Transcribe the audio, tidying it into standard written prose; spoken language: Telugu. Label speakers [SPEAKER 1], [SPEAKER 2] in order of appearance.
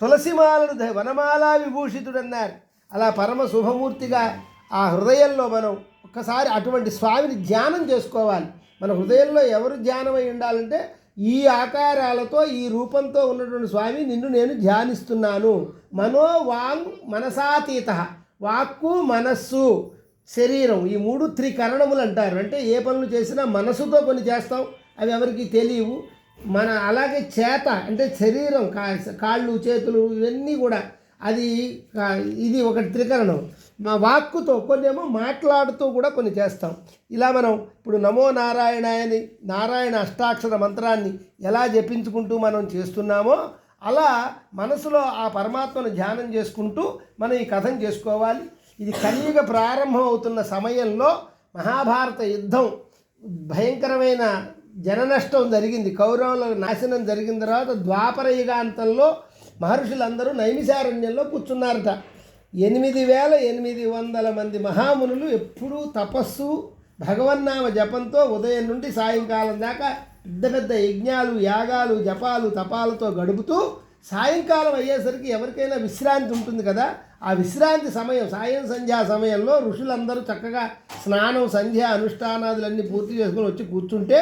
[SPEAKER 1] తులసిమాలను వనమాలా విభూషితుడు అన్నారు. అలా పరమ శుభమూర్తిగా ఆ హృదయంలో మనం ఒక్కసారి అటువంటి స్వామిని ధ్యానం చేసుకోవాలి. మన హృదయంలో ఎవరు ధ్యానమై ఉండాలంటే ఈ ఆకారాలతో ఈ రూపంతో ఉన్నటువంటి స్వామి నిన్ను నేను ధ్యానిస్తున్నాను. మనోవాంగ్ మనసాతీత, వాక్కు మనస్సు శరీరం, ఈ మూడు త్రికరణములు అంటారు. అంటే ఏ పనులు చేసినా మనసుతో కొన్ని చేస్తాం, అవి ఎవరికి తెలియవు. అలాగే చేత అంటే శరీరం, కాళ్ళు చేతులు ఇవన్నీ కూడా అది ఇది ఒక త్రికరణం. మా వాక్కుతో కొన్ని ఏమో మాట్లాడుతూ కూడా కొన్ని చేస్తాం. ఇలా మనం ఇప్పుడు నమో నారాయణాయని నారాయణ అష్టాక్షర మంత్రాన్ని ఎలా జపించుకుంటూ మనం చేస్తున్నామో అలా మనసులో ఆ పరమాత్మను ధ్యానం చేసుకుంటూ మనం ఈ కథను చేసుకోవాలి. ఇది కలియుగ ప్రారంభం అవుతున్న సమయంలో మహాభారత యుద్ధం భయంకరమైన జననష్టం జరిగింది, కౌరవుల నాశనం జరిగిన తర్వాత ద్వాపర యుగాంతంలో మహర్షులందరూ నైమిషారణ్యంలో కూర్చున్నారట. 8800 మంది మహామునులు ఎప్పుడూ తపస్సు భగవన్నామ జపంతో ఉదయం నుండి సాయంకాలం దాకా పెద్ద పెద్ద యజ్ఞాలు యాగాలు జపాలు తపాలతో గడుపుతూ సాయంకాలం అయ్యేసరికి ఎవరికైనా విశ్రాంతి ఉంటుంది కదా, ఆ విశ్రాంతి సమయం సాయం సంధ్యా సమయంలో ఋషులందరూ చక్కగా స్నానం సంధ్య అనుష్ఠానాదులన్నీ పూర్తి చేసుకొని వచ్చి కూర్చుంటే